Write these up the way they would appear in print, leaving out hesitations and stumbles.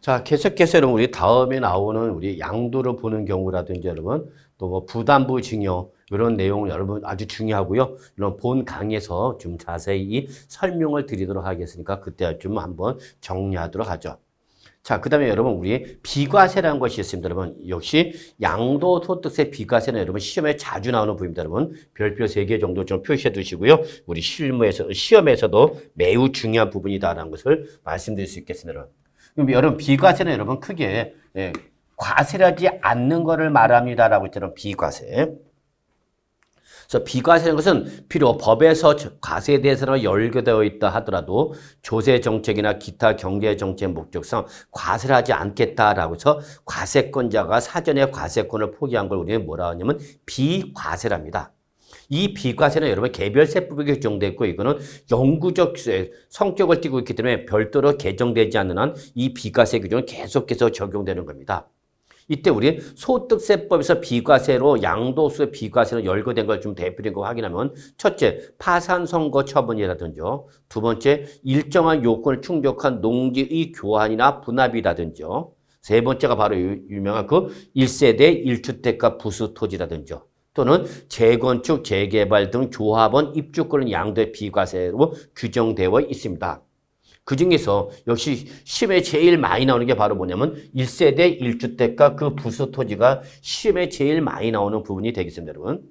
자, 계속해서 여러분 우리 다음에 나오는 우리 양도를 보는 경우라든지 여러분 또 뭐 부담부 증여 이런 내용을 여러분 아주 중요하고요. 이런 본 강의에서 좀 자세히 설명을 드리도록 하겠으니까 그때 좀 한번 정리하도록 하죠. 자, 그 다음에 여러분 우리 비과세라는 것이 있습니다. 여러분 역시 양도소득세 비과세는 여러분 시험에 자주 나오는 부분입니다. 여러분 별표 3개 정도 좀 표시해 두시고요. 우리 시험에서도 매우 중요한 부분이다라는 것을 말씀드릴 수 있겠습니다. 여러분. 그럼 여러분 비과세는 여러분 크게 과세하지 않는 것을 말합니다라고 했잖아요. 비과세. 그래서 비과세라는 것은 비록 법에서 과세에 대해서는 열거되어 있다 하더라도 조세 정책이나 기타 경제 정책 목적상 과세를 하지 않겠다라고 해서 과세권자가 사전에 과세권을 포기한 걸 우리는 뭐라 하냐면 비과세랍니다. 이 비과세는 여러분 개별세법에 규정되어 있고 이거는 영구적 성격을 띠고 있기 때문에 별도로 개정되지 않는 한 이 비과세 규정은 계속해서 적용되는 겁니다. 이때 우리 소득세법에서 비과세로 양도소득 비과세로 열거된 걸 좀 대표적인 거 확인하면 첫째, 파산선고 처분이라든지 두 번째, 일정한 요건을 충족한 농지의 교환이나 분합이라든지 세 번째가 바로 유명한 그 1세대 1주택가 부수토지라든지 또는 재건축, 재개발 등 조합원 입주권은 양도의 비과세로 규정되어 있습니다. 그 중에서 역시 시험에 제일 많이 나오는 게 바로 뭐냐면 1세대 1주택가 그 부수토지가 시험에 제일 많이 나오는 부분이 되겠습니다, 여러분.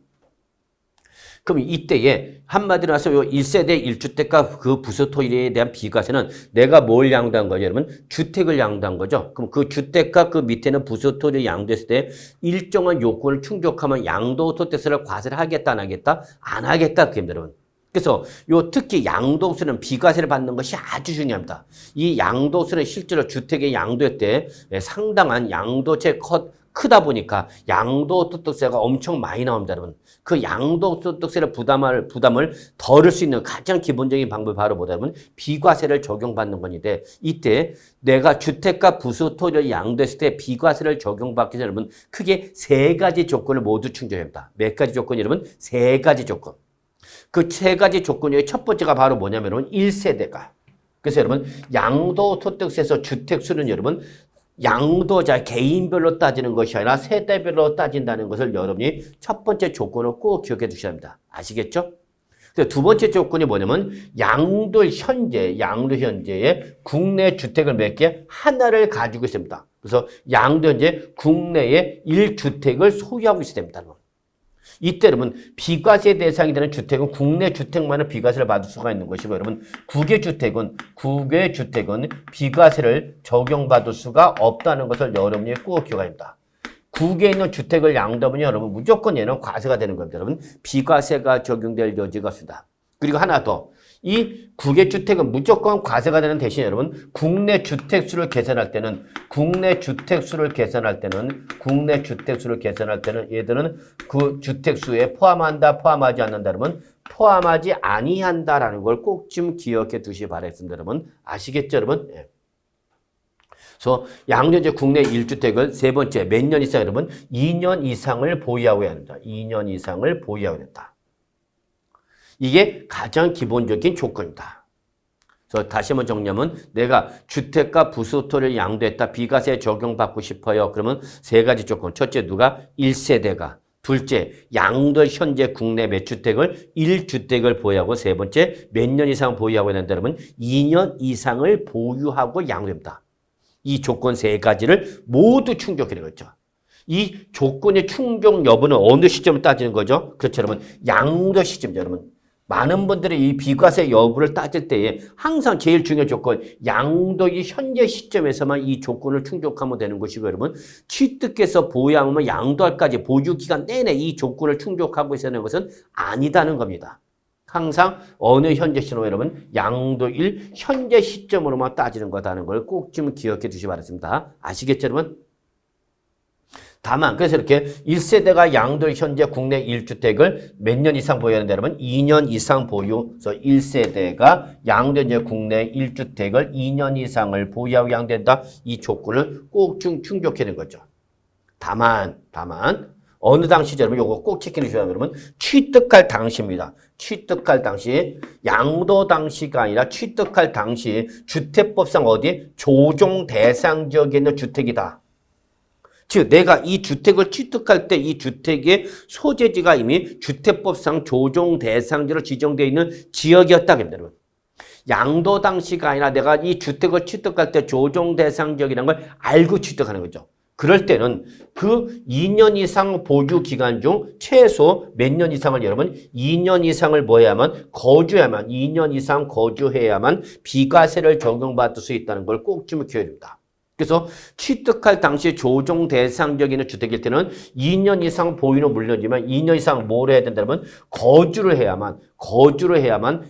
그럼 이때에 한마디로 해서 1세대 1주택가 그 부수토지에 대한 비과세는 내가 뭘 양도한 거죠, 여러분? 주택을 양도한 거죠. 그럼 그 주택가 그 밑에는 부수토지 양도했을 때 일정한 요건을 충족하면 양도소득세를 과세를 하겠다, 안 하겠다? 안 하겠다, 그겁니다, 여러분. 그래서 특히 양도세는 비과세를 받는 것이 아주 중요합니다. 이 양도세는 실제로 주택의 양도할 때 상당한 양도세 크다 보니까 양도소득세가 엄청 많이 나옵니다, 여러분. 그 양도소득세를 부담을 덜을 수 있는 가장 기본적인 방법이 바로 뭐냐면 비과세를 적용받는 건데 이때 내가 주택과 부수토지를 양도했을 때 비과세를 적용받기 전에 여러분 크게 3가지 조건을 모두 충족합니다. 몇 가지 조건이 여러분? 3가지 조건. 그 3가지 조건 중에 첫 번째가 바로 뭐냐면 1세대가. 그래서 여러분 양도소득세에서 주택수는 여러분 양도자 개인별로 따지는 것이 아니라 세대별로 따진다는 것을 여러분이 첫 번째 조건을 꼭 기억해 두셔야 합니다. 아시겠죠? 두 번째 조건이 뭐냐면 양도 현재의 국내 주택을 몇 개? 하나를 가지고 있습니다. 그래서 양도 현재 국내에 1주택을 소유하고 있어야 됩니다. 이때 여러분 비과세 대상이 되는 주택은 국내 주택만을 비과세를 받을 수가 있는 것이고 여러분 국외 주택은 비과세를 적용받을 수가 없다는 것을 여러분이 꼭 기억해야 합니다. 국외에 있는 주택을 양도하면 여러분 무조건 얘는 과세가 되는 겁니다. 여러분 비과세가 적용될 여지가 없습니다. 그리고 하나 더. 이 국외 주택은 무조건 과세가 되는 대신 여러분 국내 주택수를 계산할 때는 얘들은 그 주택수에 포함한다, 포함하지 않는다 그러면 포함하지 아니한다라는 걸 꼭 좀 기억해 두시기 바라겠습니다, 여러분. 아시겠죠, 여러분? 예. 그래서 양도제 국내 1주택을 세 번째 몇 년 이상 여러분 2년 이상을 보유하고 합니다. 2년 이상을 보유하고 된다. 이게 가장 기본적인 조건이다. 그래서 다시 한번 정리하면 내가 주택과 부수토를 양도했다. 비과세 적용받고 싶어요. 그러면 3가지 조건. 첫째 누가? 1세대가. 둘째 양도 현재 국내 몇 주택을? 1주택을 보유하고 세 번째 몇 년 이상 보유하고 있는다 그러면 2년 이상을 보유하고 양도합니다. 이 조건 3가지를 모두 충족해야 되겠죠. 이 조건의 충족 여부는 어느 시점을 따지는 거죠? 그렇죠, 여러분. 양도 시점이죠, 여러분. 많은 분들이 이 비과세 여부를 따질 때에 항상 제일 중요한 조건, 양도의 현재 시점에서만 이 조건을 충족하면 되는 것이고, 여러분, 취득해서 보유하면 양도할까지 보유기간 내내 이 조건을 충족하고 있어야 하는 것은 아니다는 겁니다. 항상 어느 현재 시점으로 여러분, 양도일 현재 시점으로만 따지는 거다는 걸 꼭 좀 기억해 두시기 바랍니다. 아시겠죠, 여러분? 다만 그래서 이렇게 1세대가 양도 현재 국내 1주택을 몇 년 이상 보유하는데 여러분 2년 이상 보유. 그래서 1세대가 양도 현재 국내 1주택을 2년 이상을 보유하고 양도한다. 이 조건을 꼭 충족해야 되는 거죠. 다만 어느 당시죠, 여러분? 요거 꼭 체크해 주셔야 여러분. 취득할 당시입니다. 취득할 당시. 양도 당시가 아니라 취득할 당시. 주택법상 어디? 조정 대상 지역에 있는 주택이다. 즉 내가 이 주택을 취득할 때 이 주택의 소재지가 이미 주택법상 조정 대상지로 지정되어 있는 지역이었다. 여러분. 양도 당시가 아니라 내가 이 주택을 취득할 때 조정 대상 지역이라는 걸 알고 취득하는 거죠. 그럴 때는 그 2년 이상 보유 기간 중 최소 몇 년 이상을 여러분 2년 이상을 뭐 해야만 거주해야만 2년 이상 거주해야만 비과세를 적용받을 수 있다는 걸 꼭 좀 기억해야 됩니다. 그래서 취득할 당시 조정 대상적인 주택일 때는 2년 이상 보유는 물론이지만 2년 이상 뭘 해야 된다면 거주를 해야만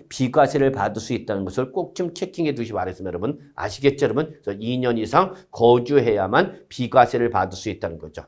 비과세를 받을 수 있다는 것을 꼭 좀 체킹해 두시기 바랍니다. 여러분 아시겠죠 여러분? 그래서 2년 이상 거주해야만 비과세를 받을 수 있다는 거죠.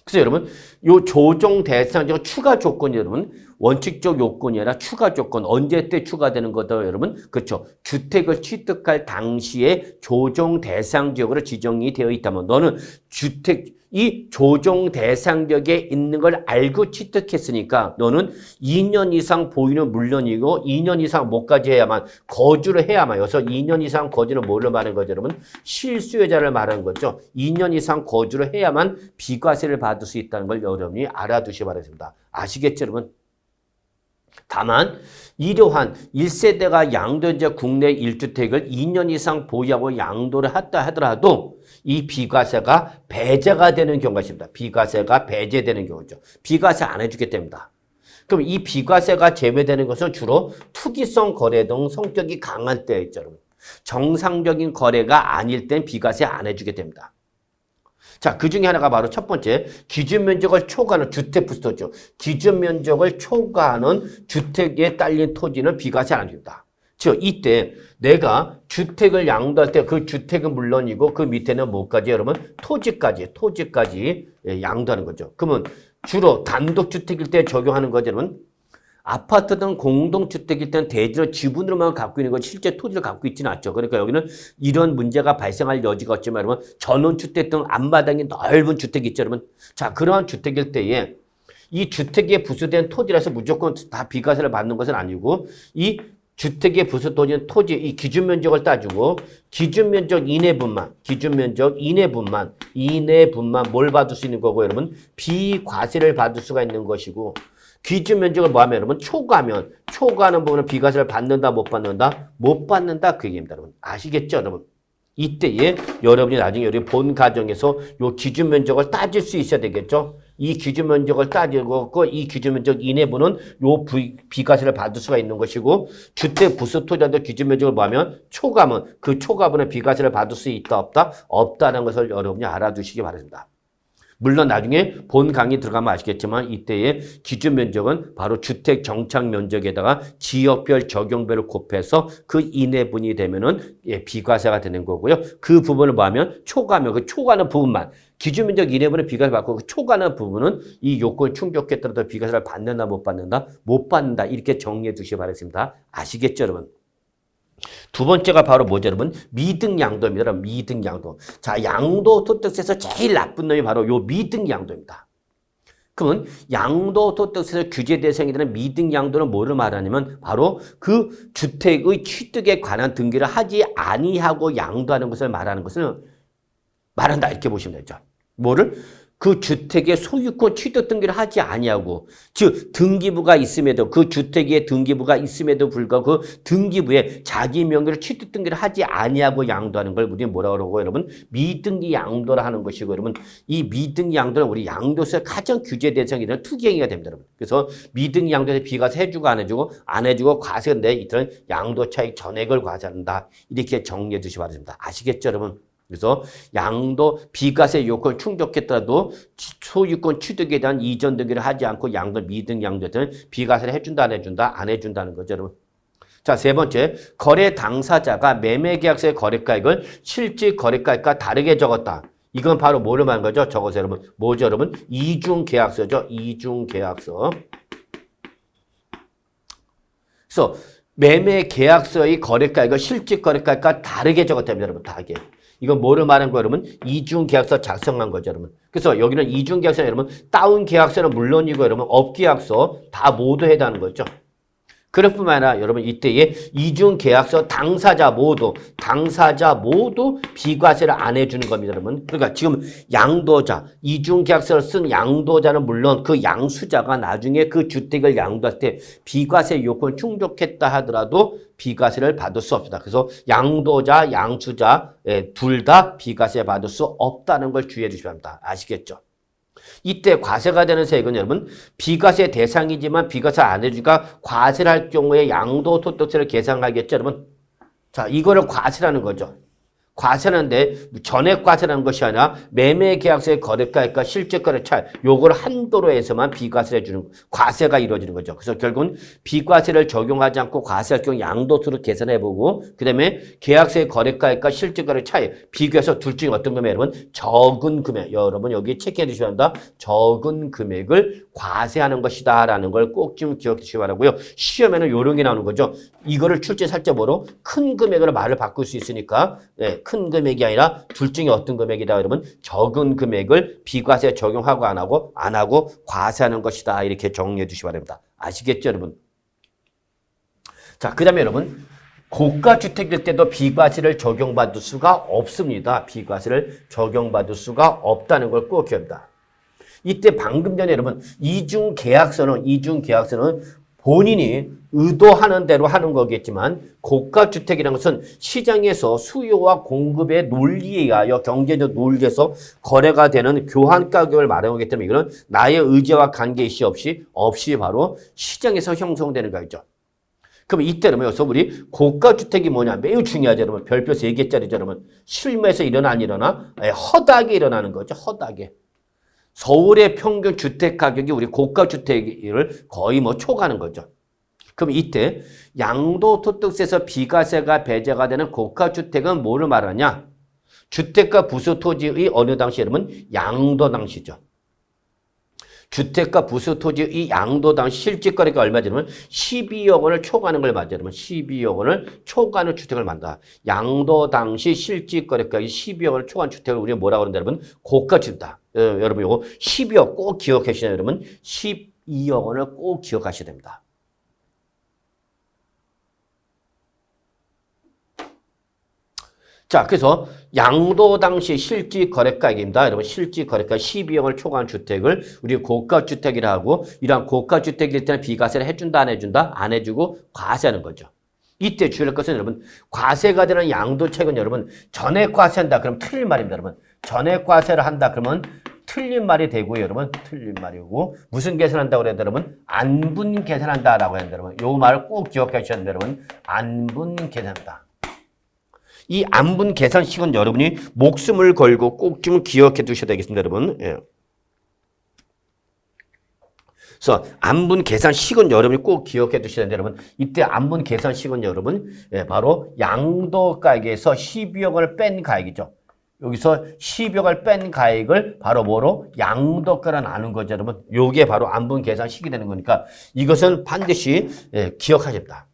그래서 여러분 요 조정 대상적 추가 조건이 여러분 원칙적 요건이 아니라 추가 조건 언제 때 추가되는 거다 여러분 그렇죠. 주택을 취득할 당시에 조정 대상 지역으로 지정이 되어 있다면 너는 주택 이 조정 대상 지역에 있는 걸 알고 취득했으니까 너는 2년 이상 보유는 물론이고 2년 이상 못 가져야만 거주를 해야만 여기서 2년 이상 거주는 뭐를 말하는 거죠 여러분? 실수요자를 말하는 거죠. 2년 이상 거주를 해야만 비과세를 받을 수 있다는 걸 여러분이 알아두시기 바랍니다. 아시겠죠 여러분? 다만 이러한 1세대가 양도자 국내 1주택을 2년 이상 보유하고 양도를 했다 하더라도 이 비과세가 배제가 되는 경우가 있습니다. 비과세가 배제되는 경우죠. 비과세 안 해주게 됩니다. 그럼 이 비과세가 제외되는 것은 주로 투기성 거래 등 성격이 강한 때에 있죠. 정상적인 거래가 아닐 땐 비과세 안 해주게 됩니다. 자, 그 중에 하나가 바로 첫 번째, 기준 면적을 초과하는 주택 부스터죠. 기준 면적을 초과하는 주택에 딸린 토지는 비과세 안 줍니다. 즉, 이때 내가 주택을 양도할 때 그 주택은 물론이고 그 밑에는 뭐까지 여러분? 토지까지 양도하는 거죠. 그러면 주로 단독주택일 때 적용하는 거죠, 여러분. 아파트 등 공동주택일 때는 대지를 지분으로만 갖고 있는 거지 실제 토지를 갖고 있지는 않죠. 그러니까 여기는 이런 문제가 발생할 여지가 없지만 여러분 전원주택 등 앞마당이 넓은 주택이 있죠. 여러분. 자, 그러한 주택일 때에 이 주택에 부수된 토지라서 무조건 다 비과세를 받는 것은 아니고 이 주택에 부수된 토지 이 기준 면적을 따지고 기준 면적 이내분만 뭘 받을 수 있는 거고 여러분 비과세를 받을 수가 있는 것이고 기준 면적을 뭐 하면 여러분 초과하는 부분은 비과세를 받는다 못 받는다 못 받는다 그 얘기입니다. 여러분 아시겠죠 여러분? 이때에 여러분이 나중에 여러분 본 가정에서 요 기준 면적을 따질 수 있어야 되겠죠. 이 기준 면적을 따지고 이 기준 면적 이내분은 요 비과세를 받을 수가 있는 것이고 주택 부수 토지한테 기준 면적을 뭐 하면 초과하면 그 초과분은 비과세를 받을 수 있다 없다는 것을 여러분이 알아두시기 바랍니다. 물론 나중에 본 강의 들어가면 아시겠지만 이때의 기준 면적은 바로 주택 정착 면적에다가 지역별 적용별을 곱해서 그 이내분이 되면은 비과세가 되는 거고요. 그 부분을 뭐 하면 초과하면 그 초과하는 부분만 기준 면적 이내분은 비과세 받고 그 초과하는 부분은 이 요건을 충족에 따라서 비과세를 받는다 못 받는다 못 받는다 이렇게 정리해 두시기 바랍니다. 아시겠죠 여러분? 두 번째가 바로 뭐죠, 여러분? 미등양도입니다. 미등양도. 자, 양도소득세에서 제일 나쁜 놈이 바로 요 미등양도입니다. 그러면 양도소득세에서 규제 대상이 되는 미등양도는 뭐를 말하냐면 바로 그 주택의 취득에 관한 등기를 하지 아니하고 양도하는 것을 말한다 이렇게 보시면 되죠. 뭐를? 그 주택의 소유권 취득 등기를 하지 아니하고 즉 등기부가 있음에도 그 주택의 등기부가 있음에도 불구하고 그 등기부에 자기 명의로 취득 등기를 하지 아니하고 양도하는 걸 우리는 뭐라고 그러고 여러분 미등기 양도를 하는 것이고 여러분 이 미등기 양도는 우리 양도세 가장 규제 대상이 되는 투기행위가 됩니다. 여러분. 그래서 미등기 양도에서 비과세 해주고 안 해주고 과세가 내 이런 양도 차익 전액을 과세한다 이렇게 정리해 두시기 바랍니다. 아시겠죠 여러분? 그래서 양도 비과세 요건을 충족했더라도 소유권 취득에 대한 이전 등기를 하지 않고 양도 미등 양도에서는 비과세를 해준다 안 해준다는 거죠 여러분. 자, 세 번째 거래 당사자가 매매계약서의 거래가액을 실질 거래가액과 다르게 적었다. 이건 바로 뭐를 말하는 거죠? 적어서 여러분 뭐죠 여러분? 이중계약서죠. 이중계약서. 그래서 매매계약서의 거래가액을 실질 거래가액과 다르게 적었답니다. 여러분 다르게. 이건 뭐를 말하는 거예요, 여러분? 이중계약서 작성한 거죠, 여러분. 그래서 여기는 이중계약서 여러분 다운 계약서는 물론이고 여러분 업계약서 다 모두 해당하는 거죠. 그럴 뿐만 아니라 여러분 이때에 이중계약서 당사자 모두 비과세를 안 해주는 겁니다, 여러분. 그러니까 지금 양도자, 이중계약서를 쓴 양도자는 물론 그 양수자가 나중에 그 주택을 양도할 때 비과세 요건을 충족했다 하더라도 비과세를 받을 수 없습니다. 그래서 양도자, 양수자 둘 다 비과세 받을 수 없다는 걸 주의해 주셔야 합니다. 아시겠죠? 이때 과세가 되는 세액은 여러분 비과세 대상이지만 비과세 안 해주니까 과세를 할 경우에 양도소득세를 계산하겠죠, 여러분. 자, 이거를 과세라는 거죠. 과세하는데 전액과세라는 것이 아니라 매매계약서의 거래가액과 실제거래 차이 요걸 한도로 해서만 비과세를 해주는 과세가 이루어지는 거죠. 그래서 결국은 비과세를 적용하지 않고 과세할 경우 양도수를 계산해보고 그 다음에 계약서의 거래가액과 실제거래 차이 비교해서 둘 중에 어떤 금액 여러분 적은 금액 여러분 여기 체크해 두셔야 한다. 적은 금액을 과세하는 것이다 라는 걸 꼭 좀 기억해 주시기 바라고요. 시험에는 요런 게 나오는 거죠. 이거를 출제 살짝으로 큰 금액으로 말을 바꿀 수 있으니까 큰 금액이 아니라 둘 중에 어떤 금액이다 여러분 적은 금액을 비과세 적용하고 안 하고 과세하는 것이다 이렇게 정리해 주시기 바랍니다. 아시겠죠 여러분? 자, 그 다음에 여러분 고가주택일 때도 비과세를 적용받을 수가 없습니다. 비과세를 적용받을 수가 없다는 걸 꼭 기억합니다. 이때 방금 전에 여러분 이중계약서는 본인이 의도하는 대로 하는 거겠지만 고가주택이라는 것은 시장에서 수요와 공급의 논리에 의하여 경제적 논리에서 거래가 되는 교환 가격을 말하는 거기 때문에 이거는 나의 의지와 관계이시 없이 바로 시장에서 형성되는 거죠. 그럼 이때는 여기서 우리 고가주택이 뭐냐 매우 중요하죠 여러분. 별표 3개짜리죠 여러분. 실무에서 일어나 안 일어나? 허다하게 일어나는 거죠. 허다하게. 서울의 평균 주택 가격이 우리 고가주택을 거의 초과하는 거죠. 그럼 이때 양도소득세에서 비과세가 배제가 되는 고가주택은 뭐를 말하냐? 주택과 부수 토지의 어느 당시 여러분? 양도 당시죠. 주택과 부수 토지의 양도 당시 실질거래가 얼마냐면 12억 원을 초과하는 걸 맞아요. 여러분 12억 원을 초과하는 주택을 만다. 양도 당시 실질거래가액이 12억 원을 초과한 주택을 우리가 뭐라고 하는데 여러분? 고가주택이다. 여러분 이거 12억 꼭 기억하시나요 여러분? 12억 원을 꼭 기억하셔야 됩니다. 자, 그래서 양도 당시 실질 거래가액입니다. 여러분 실질 거래가 12억 원을 초과한 주택을 우리 고가주택이라 하고 이러한 고가주택일 때는 비과세를 해준다 안 해준다? 안 해주고 과세하는 거죠. 이때 주의할 것은 여러분 과세가 되는 양도책은 여러분 전액과세한다 그러면 틀린 말입니다. 여러분 전액과세를 한다 그러면 틀린 말이 되고요. 여러분 틀린 말이고 무슨 계산한다고 그래야 되나 여러분? 안분 계산한다라고 해야 된다. 여러분 요 말을 꼭 기억해 주셔야 됩니다. 여러분 안분 계산한다. 이 안분 계산식은 여러분이 목숨을 걸고 꼭 좀 기억해 두셔야 되겠습니다, 여러분. 예. 그래서 안분 계산식은 여러분이 꼭 기억해 두셔야 되는데 여러분 이때 안분 계산식은 여러분 바로 양도가액에서 12억 원을 뺀 가액이죠. 여기서 12억 원을 뺀 가액을 바로 뭐로? 양도가로 나눈 거죠, 여러분. 요게 바로 안분 계산식이 되는 거니까 이것은 반드시 기억하셔야 됩니다.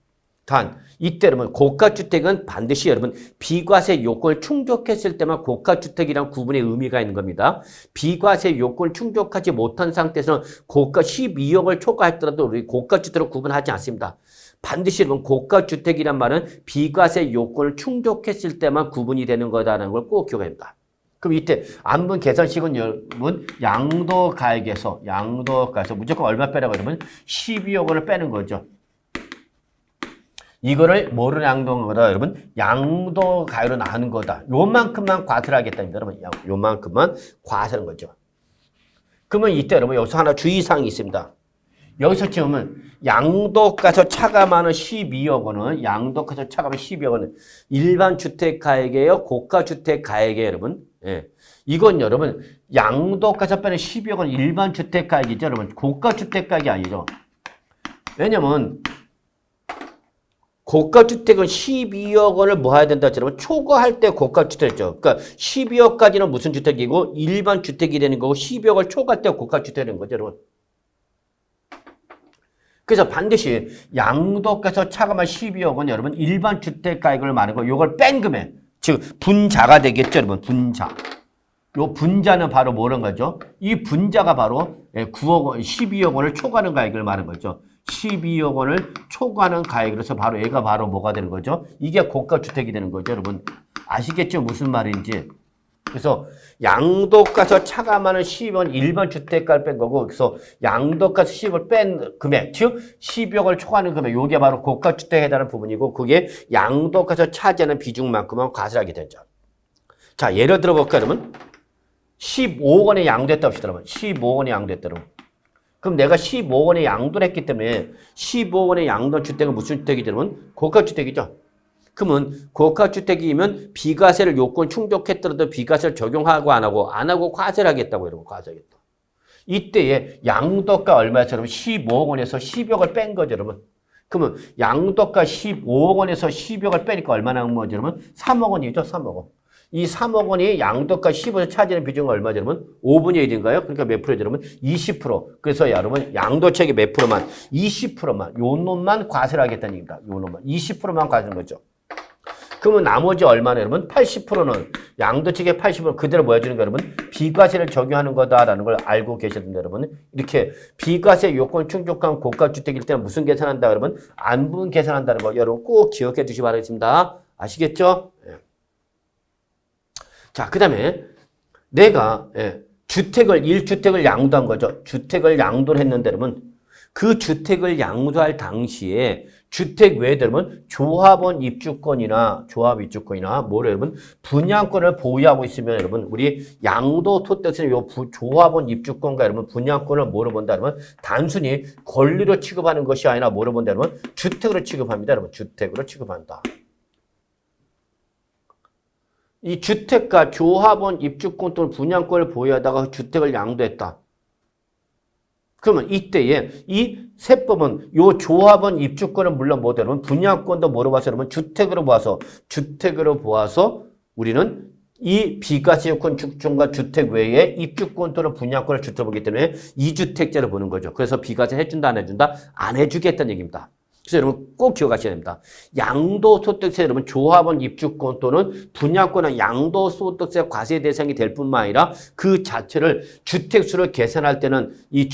단 이때 여러분 고가주택은 반드시 여러분 비과세 요건을 충족했을 때만 고가주택이란 구분의 의미가 있는 겁니다. 비과세 요건을 충족하지 못한 상태에서는 고가 12억을 초과했더라도 우리 고가주택으로 구분하지 않습니다. 반드시 여러분 고가주택이란 말은 비과세 요건을 충족했을 때만 구분이 되는 거다라는 걸 꼭 기억해야 합니다. 그럼 이때 안분 계산식은 여러분 양도가액에서 무조건 얼마 빼라고 여러분 12억 원을 빼는 거죠. 이거를 뭐로 양도한 거다 여러분? 양도가액으로 나누는 거다. 요만큼만 과세를 하겠답니다. 여러분 요만큼만 과세하는 거죠. 그러면 이때 여러분 여기서 하나 주의사항이 있습니다. 여기서 지금은 양도가에서 차감하는 12억 원은 양도가에서 차감하는 12억 원은 일반 주택가액이에요? 고가주택가액이에요 여러분? 예. 이건 여러분 양도가에서 빼는 12억 원은 일반 주택가액이죠 여러분. 고가주택가액이 아니죠. 왜냐면 고가주택은 12억 원을 뭐 해야 된다 했잖아요. 초과할 때 고가주택이죠. 그러니까 12억까지는 무슨 주택이고 일반 주택이 되는 거고 12억을 초과할 때 고가주택이 되는 거죠, 여러분. 그래서 반드시 양도가에서 차감한 12억 원 여러분 일반 주택가액을 말하고 이걸 뺀 금액 즉 분자가 되겠죠, 여러분. 분자. 요 분자는 바로 뭐라는 거죠? 이 분자가 바로 9억 원, 12억 원을 초과하는 가액을 말하는 거죠. 12억 원을 초과하는 가액으로서 바로 얘가 바로 뭐가 되는 거죠? 이게 고가주택이 되는 거죠, 여러분. 아시겠죠? 무슨 말인지. 그래서 양도가서 차감하는 10원 일반 주택가를 뺀 거고, 그래서 양도가서 10을 뺀 금액, 즉 12억 원을 초과하는 금액, 요게 바로 고가주택에 해당하는 부분이고, 그게 양도가서 차지하는 비중만큼은 과세하게 되죠. 자, 예를 들어볼까요, 여러분? 15억 원에 양도했다 합시다, 여러분. 15억 원에 양도했다, 여러분. 그럼 내가 15억 원에 양도를 했기 때문에 15억 원에 양도한 주택은 무슨 주택이죠, 여러분? 고가주택이죠. 그러면 고가주택이면 비과세를 요건 충족했더라도 비과세를 적용하고 안 하고 과세를 하겠다고 여러분. 과세하겠다. 이때에 양도가 얼마였어요, 여러분? 15억 원에서 10억을 뺀 거죠, 여러분. 그러면 양도가 15억 원에서 10억을 빼니까 얼마 나온 거죠, 여러분? 3억 원이죠, 3억 원. 이 3억 원이 양도가 10에서 차지하는 비중은 얼마죠, 여러분? 5분의 1인가요? 그러니까 몇 프로죠, 여러분? 20%. 그래서 여러분, 양도책이 몇 프로만? 20%만. 요 놈만 과세를 하겠다는 얘기입니다. 요 놈만. 20%만 과세하는 거죠. 그러면 나머지 얼마나, 여러분? 80%는 양도책의 80% 그대로 뭐 해주는 거예요, 여러분? 비과세를 적용하는 거다라는 걸 알고 계셔야 됩니다, 여러분. 이렇게 비과세 요건 충족한 고가주택일 때는 무슨 계산한다, 여러분? 안분 계산한다는 거 여러분 꼭 기억해 주시기 바라겠습니다. 아시겠죠? 예. 자, 그 다음에 내가 주택을 1주택을 양도한 거죠. 주택을 양도를 했는데 여러분 그 주택을 양도할 당시에 주택 외에 여러분 조합원 입주권이나 뭐를 여러분 분양권을 보유하고 있으면 여러분 우리 양도토대에서는 요 조합원 입주권과 여러분 분양권을 뭐로 본다 여러분 단순히 권리로 취급하는 것이 아니라 뭐로 본다 여러분 주택으로 취급합니다. 여러분 주택으로 취급한다. 이 주택과 조합원 입주권 또는 분양권을 보유하다가 주택을 양도했다. 그러면 이때에 이 세법은 요 조합원 입주권은 물론 뭐다 여러분 분양권도 뭐로 봐서 여러분 주택으로 보아서 우리는 이 비과세 요건 주권과 주택 외에 입주권 또는 분양권을 주택 보기 때문에 이주택자를 보는 거죠. 그래서 비과세 해준다 안 해준다? 안 해주겠다는 얘기입니다. 그래서 여러분 꼭 기억하셔야 됩니다. 양도소득세 여러분 조합원 입주권 또는 분양권은 양도소득세 과세 대상이 될 뿐만 아니라 그 자체를 주택수를 계산할 때는 이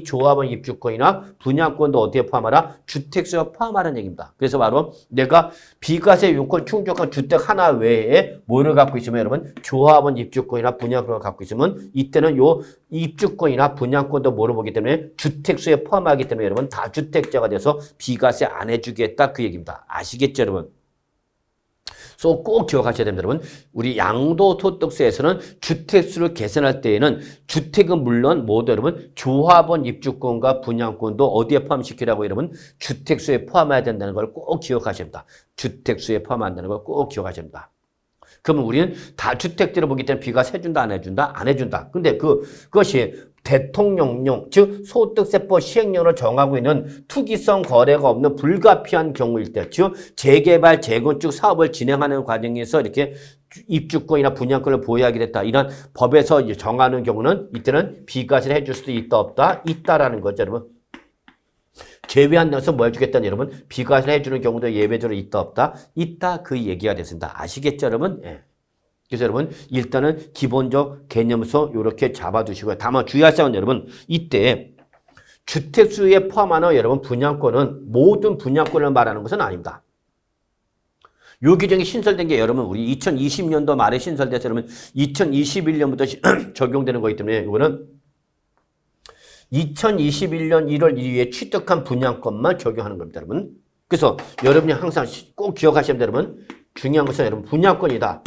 조합원 입주권이나 분양권도 어디에 포함하라? 주택수에 포함하라는 얘기입니다. 그래서 바로 내가 비과세 요건 충족한 주택 하나 외에 뭐를 갖고 있으면 여러분 조합원 입주권이나 분양권을 갖고 있으면 이때는 요 입주권이나 분양권도 뭐로 보기 때문에 주택수에 포함하기 때문에 여러분 다주택자가 돼서 비과세 안 해주겠다 그 얘기입니다. 아시겠죠 여러분? 그래서 꼭 기억하셔야 됩니다 여러분. 우리 양도소득세에서는 주택수를 계산할 때에는 주택은 물론 뭐도 여러분 조합원 입주권과 분양권도 어디에 포함시키라고 여러분 주택수에 포함해야 된다는 걸 꼭 기억하셔야 됩니다. 주택수에 포함한다는 걸 꼭 기억하셔야 됩니다. 그러면 우리는 다주택자를 보기 때문에 비과세 해준다 안 해준다? 안 해준다. 근데 그것이 대통령령, 즉 소득세법 시행령으로 정하고 있는 투기성 거래가 없는 불가피한 경우일 때, 즉 재개발, 재건축 사업을 진행하는 과정에서 이렇게 입주권이나 분양권을 보유하게 됐다. 이런 법에서 정하는 경우는 이때는 비과세를 해줄 수도 있다 없다? 있다라는 거죠, 여러분. 제외한 데서 뭐 해주겠다는 여러분 비과세를 해주는 경우도 예외적으로 있다 없다? 있다 그 얘기가 됐습니다. 아시겠죠, 여러분? 예. 그래서 여러분 일단은 기본적 개념에서 이렇게 잡아두시고요. 다만 주의할 사항은 여러분 이때 주택수에 포함하는 여러분 분양권은 모든 분양권을 말하는 것은 아닙니다. 요 규정이 신설된 게 여러분 우리 2020년도 말에 신설돼서 여러분 2021년부터 적용되는 거기 때문에 이거는 2021년 1월 1일에 취득한 분양권만 적용하는 겁니다, 여러분. 그래서 여러분이 항상 꼭 기억하셔야 됩니다, 여러분. 중요한 것은 여러분 분양권이다.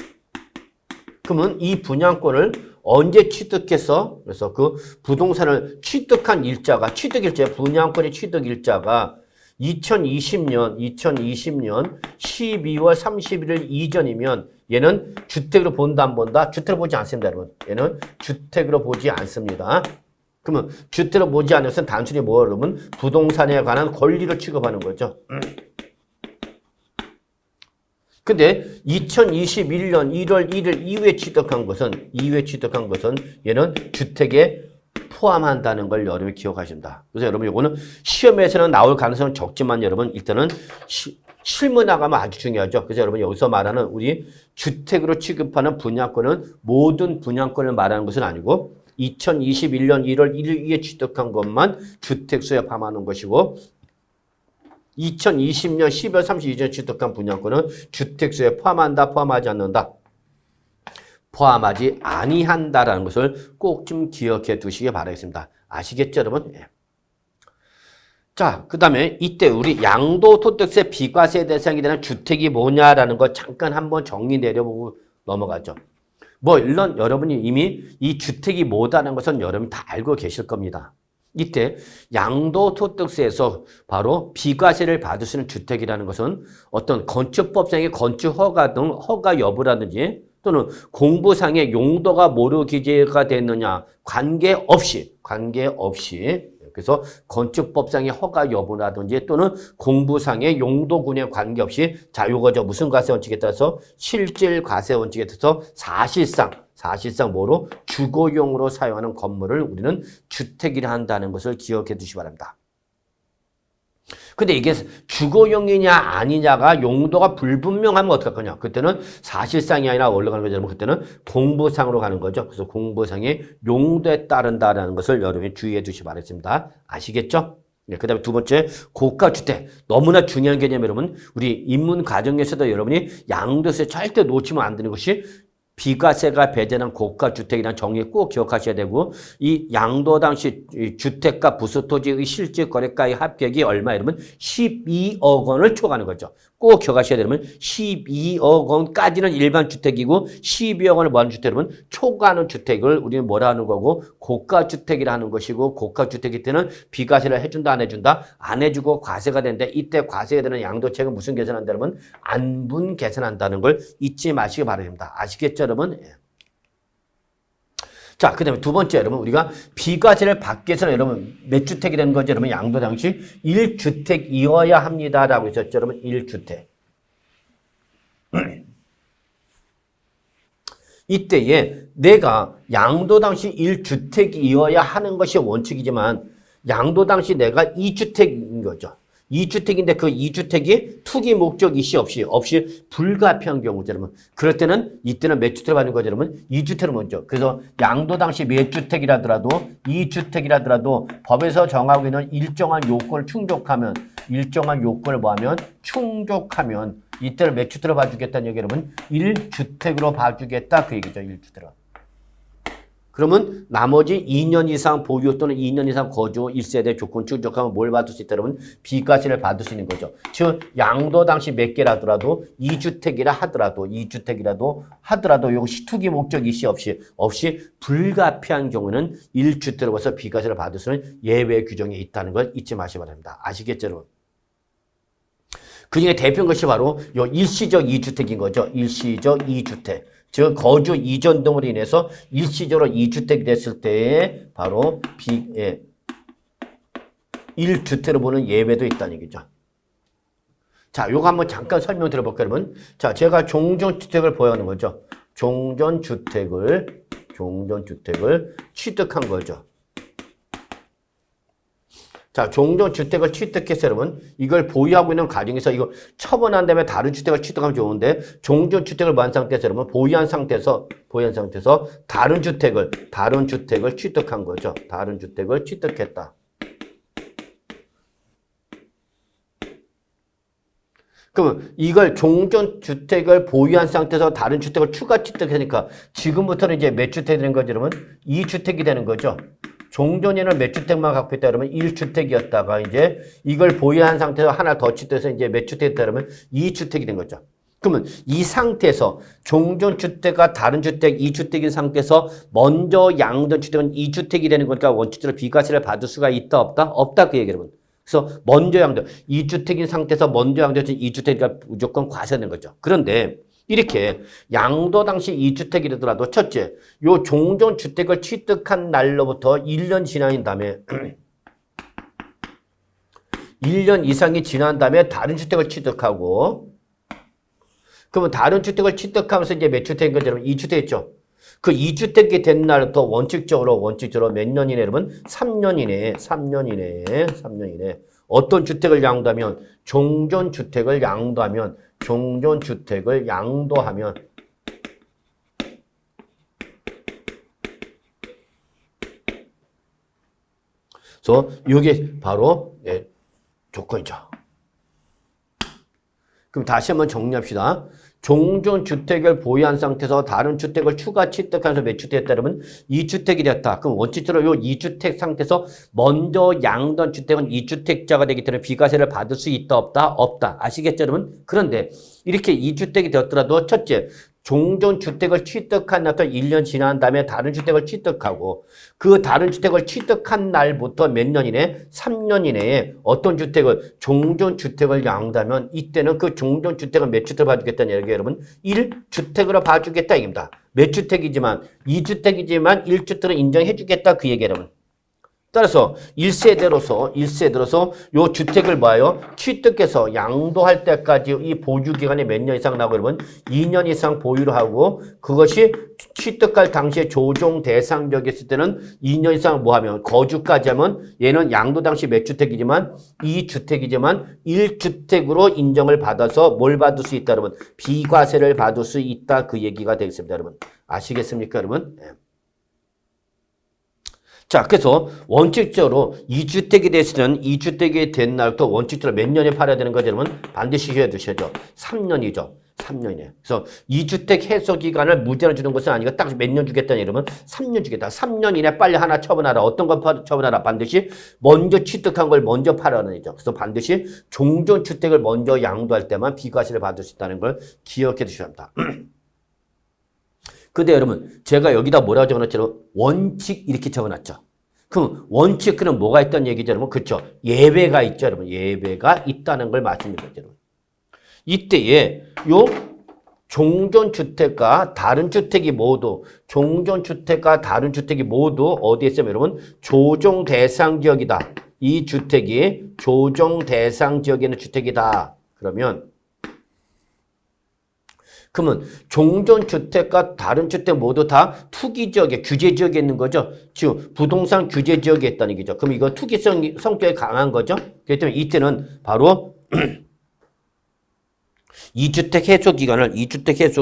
그러면 이 분양권을 언제 취득해서 그래서 그 부동산을 취득한 일자가 분양권의 취득 일자가 2020년 12월 31일 이전이면 얘는 주택으로 본다 안 본다? 주택으로 보지 않습니다, 여러분. 얘는 주택으로 보지 않습니다. 그러면 주택으로 보지 않는 것은 단순히 뭐 여러분 부동산에 관한 권리를 취급하는 거죠. 근데 2021년 1월 1일 이후에 취득한 것은 얘는 주택에 포함한다는 걸 여러분이 기억하십니다. 그래서 여러분 이거는 시험에서는 나올 가능성은 적지만 여러분 일단은 실무 나가면 아주 중요하죠. 그래서 여러분 여기서 말하는 우리 주택으로 취급하는 분양권은 모든 분양권을 말하는 것은 아니고 2021년 1월 1일에 취득한 것만 주택수에 포함하는 것이고 2020년 12월 32일에 취득한 분양권은 주택수에 포함한다, 포함하지 않는다. 포함하지 아니한다라는 것을 꼭 좀 기억해 두시기 바라겠습니다. 아시겠죠, 여러분? 예. 자, 그 다음에 이때 우리 양도소득세 비과세 대상이 되는 주택이 뭐냐라는 거 잠깐 한번 정리 내려보고 넘어가죠. 물론 여러분이 이미 이 주택이 뭐다는 것은 여러분이 다 알고 계실 겁니다. 이때 양도소득세에서 바로 비과세를 받을 수 있는 주택이라는 것은 어떤 건축법상의 건축허가 등 허가 여부라든지 또는 공부상의 용도가 뭐로 기재가 됐느냐 관계없이 그래서 건축법상의 허가 여부라든지 또는 공부상의 용도군에 관계없이 자 요거죠 무슨 과세 원칙에 따라서 실질 과세 원칙에 따라서 사실상 뭐로 주거용으로 사용하는 건물을 우리는 주택이라 한다는 것을 기억해 두시기 바랍니다. 근데 이게 주거용이냐 아니냐가 용도가 불분명하면 어떡할 거냐. 그때는 사실상이 아니라 올라가는 거죠. 그때는 공부상으로 가는 거죠. 그래서 공부상의 용도에 따른다라는 것을 여러분이 주의해 주시기 바랍니다. 아시겠죠? 네, 그 다음에 두 번째 고가주택. 너무나 중요한 개념이 여러분 우리 입문 과정에서도 여러분이 양도세 절대 놓치면 안 되는 것이 비과세가 배제된 고가주택이라는 정의 꼭 기억하셔야 되고 이 양도 당시 주택과 부수토지의 실질 거래가의 합격이 얼마 여러분 12억 원을 초과하는 거죠. 꼭 기억하셔야 되면 12억 원까지는 일반 주택이고 12억 원을 뭐하는 주택 여러분 초과하는 주택을 우리는 뭐라 하는 거고 고가주택이라 하는 것이고 고가주택일 때는 비과세를 해준다 안 해준다 안 해주고 과세가 되는데 이때 과세가 되는 양도책은 무슨 계산한다 여러분 안분 계산한다는 걸 잊지 마시기 바랍니다. 아시겠죠 여러분? 예. 자, 그 다음에 두 번째, 여러분, 우리가 비과세를 받기 위해서는 여러분, 몇 주택이 되는 거죠? 여러분, 양도 당시 1주택이어야 합니다. 라고 했었죠, 여러분, 1주택. 이때에 내가 양도 당시 1주택이어야 하는 것이 원칙이지만, 양도 당시 내가 2주택인 거죠. 2주택인데 그 2주택이 투기 목적 이시 없이 불가피한 경우죠, 여러분. 그럴 때는 이때는 몇 주택을 받는 거죠, 여러분? 2주택을 먼저. 그래서 양도 당시 몇 주택이라더라도 2주택이라더라도 법에서 정하고 있는 일정한 요건을 충족하면 충족하면 이때를 몇 주택으로 봐주겠다는 얘기 여러분? 1주택으로 봐주겠다 그 얘기죠, 1주택으로. 그러면 나머지 2년 이상 보유 또는 2년 이상 거주 1세대 조건 충족하면 뭘 받을 수 있다 여러분? 비과세를 받을 수 있는 거죠. 즉 양도 당시 몇 개라더라도 2주택이라 하더라도 이것이 투기 목적 이시 없이 불가피한 경우는 1주택으로 봐서 비과세를 받을 수 있는 예외 규정이 있다는 걸 잊지 마시기 바랍니다. 아시겠죠 여러분? 그중에 대표인 것이 바로 요 일시적 2주택인 거죠. 일시적 2주택. 즉 거주 이전 등으로 인해서 일시적으로 2주택이 됐을 때에 바로 1주택으로 보는 예외도 있다는 얘기죠. 자, 요거 한번 잠깐 설명 드려볼까요, 여러분? 자, 제가 종전주택을 보유하는 거죠. 종전주택을 취득한 거죠. 자, 종전주택을 취득해서 여러분 이걸 보유하고 있는 가정에서 이거 처분한 다음에 다른 주택을 취득하면 좋은데 종전주택을 보유한 상태에서 여러분 보유한 상태에서 다른 주택을 취득한 거죠. 다른 주택을 취득했다. 그러면 이걸 종전주택을 보유한 상태에서 다른 주택을 추가 취득하니까 지금부터는 이제 몇 주택이 되는 거죠, 여러분? 2주택이 되는 거죠. 종전에는 몇 주택만 갖고 있다 그러면 1주택이었다가 이제 이걸 보유한 상태에서 하나 더 취득해서 이제 몇 주택이 있다 그러면 2주택이 된 거죠. 그러면 이 상태에서 종전주택과 다른 주택 2주택인 상태에서 먼저 양도 주택은 2주택이 되는 거니까 원칙적으로 비과세를 받을 수가 있다 없다? 없다 그 얘기 여러분. 그래서 먼저 양도 2주택인 상태에서 먼저 양도해서 2주택이니까 무조건 과세되는 거죠. 그런데 이렇게 양도 당시 2주택이라더라도 첫째, 요 종전주택을 취득한 날로부터 1년 지난 다음에 1년 이상이 지난 다음에 다른 주택을 취득하고 그러면 다른 주택을 취득하면서 이제 몇 주택인 거죠? 여러분 2주택 했죠? 그 2주택이 된 날부터 원칙적으로 몇 년 이내 여러분? 3년 이내 어떤 주택을 양도하면 종전주택을 양도하면 그래서 이게 바로 조건이죠. 그럼 다시 한번 정리합시다. 종전주택을 보유한 상태에서 다른 주택을 추가 취득하면서 매주택했다 그러면 2주택이 됐다. 그럼 원칙적으로 이 2주택 상태에서 먼저 양도한 주택은 2주택자가 되기 때문에 비과세를 받을 수 있다 없다? 없다. 아시겠죠 여러분? 그런데 이렇게 2주택이 되었더라도 첫째, 종전주택을 취득한 날부터 1년 지난 다음에 다른 주택을 취득하고 그 다른 주택을 취득한 날부터 몇 년 이내? 3년 이내에 어떤 주택을 종전주택을 양도하면 이때는 그 종전주택은 몇 주택을 봐주겠다는 얘기예요 여러분? 1주택으로 봐주겠다 얘기입니다. 몇 주택이지만 2주택이지만 1주택을 인정해 주겠다 그 얘기예요 여러분. 따라서 1세대로서 요 주택을 뭐예요? 취득해서 양도할 때까지 이 보유 기간이 몇 년 이상 나고 여러분 2년 이상 보유를 하고 그것이 취득할 당시에 조정 대상적이었을 때는 2년 이상 뭐 하면 거주까지 하면 얘는 양도 당시 몇 주택이지만 2주택이지만 1주택으로 인정을 받아서 뭘 받을 수 있다 여러분? 비과세를 받을 수 있다 그 얘기가 되겠습니다 여러분. 아시겠습니까 여러분? 네. 자, 그래서 원칙적으로 2주택이 됐으면 2주택이 된 날부터 원칙적으로 몇 년에 팔아야 되는 거죠, 여러분? 반드시 해두셔야죠. 3년이죠. 3년이에요. 그래서 2주택 해소 기간을 무제한으로 주는 것은 아니고 딱 몇 년 주겠다는 이러면 3년 주겠다. 3년 이내 빨리 하나 처분하라. 어떤 걸 처분하라? 반드시 먼저 취득한 걸 먼저 팔아라는 얘기죠. 그래서 반드시 종전주택을 먼저 양도할 때만 비과세를 받을 수 있다는 걸 기억해 두셔야 합니다. 근데 여러분 제가 여기다 뭐라고 적어놨죠? 원칙 이렇게 적어놨죠. 그럼 원칙은 뭐가 있다는 얘기죠 여러분? 그렇죠. 예외가 있죠 여러분. 예외가 있다는 걸 말씀드렸죠 여러분. 이때에 요 종전주택과 다른 주택이 모두 어디에 있으면 여러분 조정 대상 지역이다. 이 주택이 조정 대상 지역에 있는 주택이다. 그러면 종전주택과 다른 주택 모두 다 투기지역에 규제지역에 있는 거죠. 지금 부동산 규제지역에 있다는 얘기죠. 그럼 이거 투기성 성격이 강한 거죠. 그렇기 때문에 이때는 바로 2주택 해소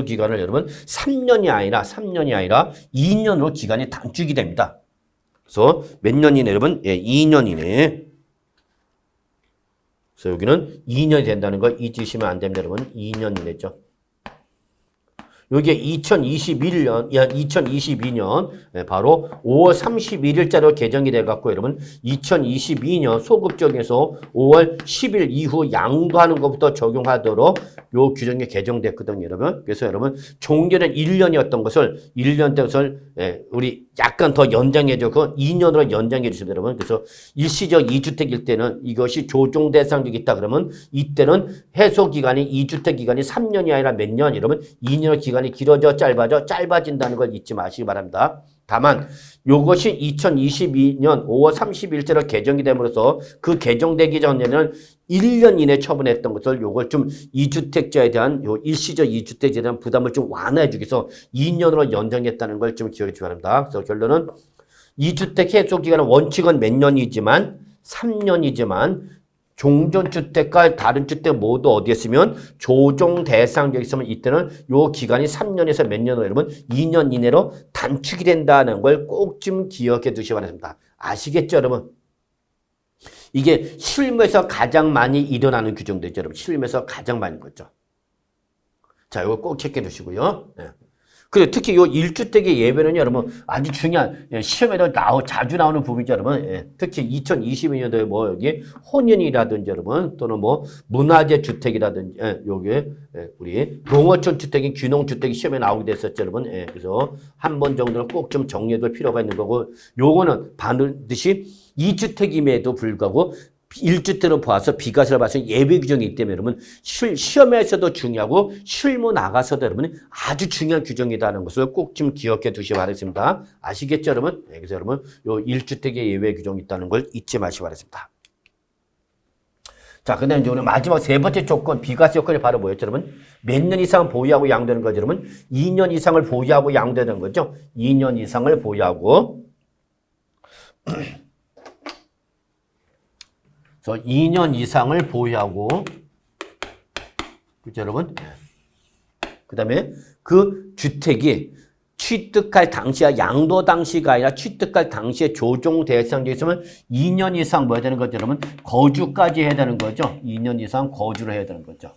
기간을 여러분 3년이 아니라 2년으로 기간이 단축이 됩니다. 그래서 몇 년 이내 여러분? 2년 이내. 그래서 여기는 2년이 된다는 걸 잊으시면 안 됩니다, 여러분. 2년 이내죠. 여기에 2022년 바로 5월 31일자로 개정이 돼갖고 여러분 2022년 소급적에서 5월 10일 이후 양도하는 것부터 적용하도록 요 규정이 개정됐거든요, 여러분. 그래서 여러분 종전은 1년이었던 것을 1년 때것을 우리 약간 더 연장해줘서 2년으로 연장해 주십니다, 여러분. 그래서 일시적 2주택일 때는 이것이 조정 대상적이 있다 그러면 이때는 해소 기간이 2주택 기간이 3년이 아니라 몇 년, 여러분 2년 기간이 길어져 짧아진다는 걸 잊지 마시기 바랍니다. 다만 이것이 2022년 5월 30일자로 개정이 됨으로써 그 개정되기 전에는 1년 이내 처분했던 것을 요걸 좀 2주택자에 대한 요 일시적 2주택자에 대한 부담을 좀 완화해 주기 위해서 2년으로 연장했다는 걸 좀 기억해 주시기 바랍니다. 그래서 결론은 2주택 해소 기간은 원칙은 몇 년이지만 3년이지만 종전주택과 다른 주택 모두 어디에 있으면 조정 대상지역에 있으면 이때는 요 기간이 3년에서 몇 년으로 여러분 2년 이내로 단축이 된다는 걸 꼭 좀 기억해 두시기 바랍니다. 아시겠죠 여러분? 이게 실무에서 가장 많이 일어나는 규정들이죠 여러분. 실무에서 가장 많이 거죠. 자, 이거 꼭 체크해 두시고요. 네. 그리고 특히 요 1주택의 예외는 여러분 아주 중요한 시험에도 자주 나오는 부분이죠 여러분. 특히 2022년도에 뭐 여기 혼인이라든지 여러분 또는 뭐 문화재 주택이라든지 요게 우리 농어촌 주택이 귀농 주택이 시험에 나오게 됐었죠 여러분. 그래서 한 번 정도는 꼭 좀 정리해둘 필요가 있는 거고 요거는 반드시 2주택임에도 불구하고 1주택으로 봐서 비과세를 받을 수 있는 예외 규정이 있기 때문에 여러분 시험에서도 중요하고 실무 나가서도 여러분 아주 중요한 규정이라는 것을 꼭 좀 기억해 두시기 바랍니다. 아시겠죠 여러분? 그래서 여러분 요 1주택의 예외 규정이 있다는 걸 잊지 마시기 바랍니다. 자, 그다음에 이제 오늘 마지막 세 번째 조건 비과세 요건이 바로 뭐였죠 여러분? 몇 년 이상 보유하고 양도되는 거죠 여러분? 2년 이상을 보유하고 양도되는 거죠. 2년 이상을 보유하고 그래서 2년 이상을 보유하고, 그죠, 여러분? 그 다음에 그 주택이 취득할 당시와 양도 당시가 아니라 취득할 당시에 조정 대상자에 있으면 2년 이상 뭐 해야 되는 거죠, 여러분? 거주까지 해야 되는 거죠. 2년 이상 거주를 해야 되는 거죠.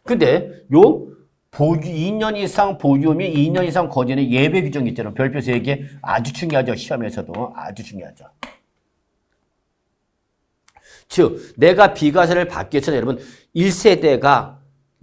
근데 요 보유 2년 이상 보유 및 2년 이상 거주는 예외 규정이 있잖아요. 별표 3개 아주 중요하죠. 시험에서도 아주 중요하죠. 즉 내가 비과세를 받기 위해서는 여러분 1세대가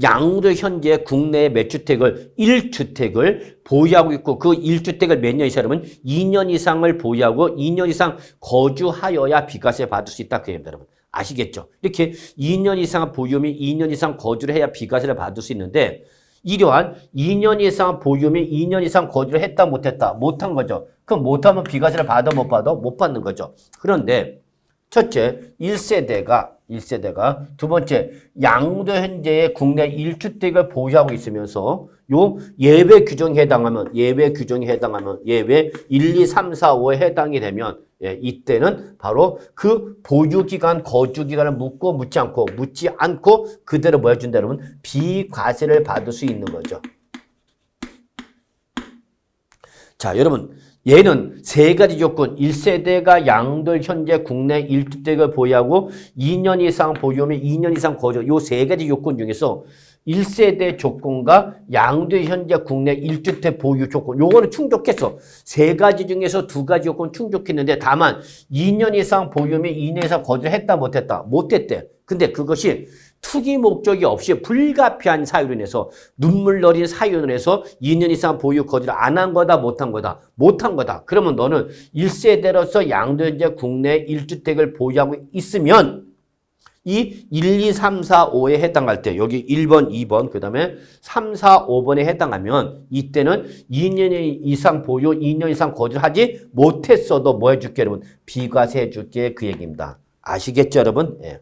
양도 현재 국내에 몇 주택을 1주택을 보유하고 있고 그 1주택을 몇 년 이상 여러분 2년 이상을 보유하고 2년 이상 거주하여야 비과세 받을 수 있다 그 얘기입니다. 여러분. 아시겠죠? 이렇게 2년 이상 보유 및 2년 이상 거주를 해야 비과세를 받을 수 있는데 이러한 2년 이상 보유 및 2년 이상 거주를 했다 못했다 못한 거죠. 그럼 못하면 비과세를 받아 못 받아? 못 받는 거죠. 그런데 첫째 1세대가 두 번째 양도 현재의 국내 1주택을 보유하고 있으면서 요 예외 규정에 해당하면 예외 1, 2, 3, 4, 5에 해당이 되면 이때는 바로 그 보유기간, 거주기간을 묻지 않고 그대로 뭐 해준다 여러분? 비과세를 받을 수 있는 거죠. 자, 여러분. 얘는 세 가지 조건, 1세대가 양도 현재 국내 1주택을 보유하고 2년 이상 보유 및 2년 이상 거주, 요 세 가지 요건 중에서 1세대 조건과 양도 현재 국내 1주택 보유 조건, 요거는 충족했어. 세 가지 중에서 두 가지 요건 충족했는데 다만 2년 이상 보유 및 2년 이상 거주를 했다 못했다? 못했대. 근데 그것이 투기 목적이 없이 불가피한 사유로 인해서 눈물 어린 사유로 인해서 2년 이상 보유 거주를 안 한 거다 못한 거다 못한 거다. 그러면 너는 1세대로서 양도 현재 국내 1주택을 보유하고 있으면 이 1, 2, 3, 4, 5에 해당할 때 여기 1번, 2번 그 다음에 3, 4, 5번에 해당하면 이때는 2년 이상 보유 2년 이상 거주하지 못했어도 뭐 해줄게 여러분? 비과세 해줄게 그 얘기입니다. 아시겠죠 여러분? 예.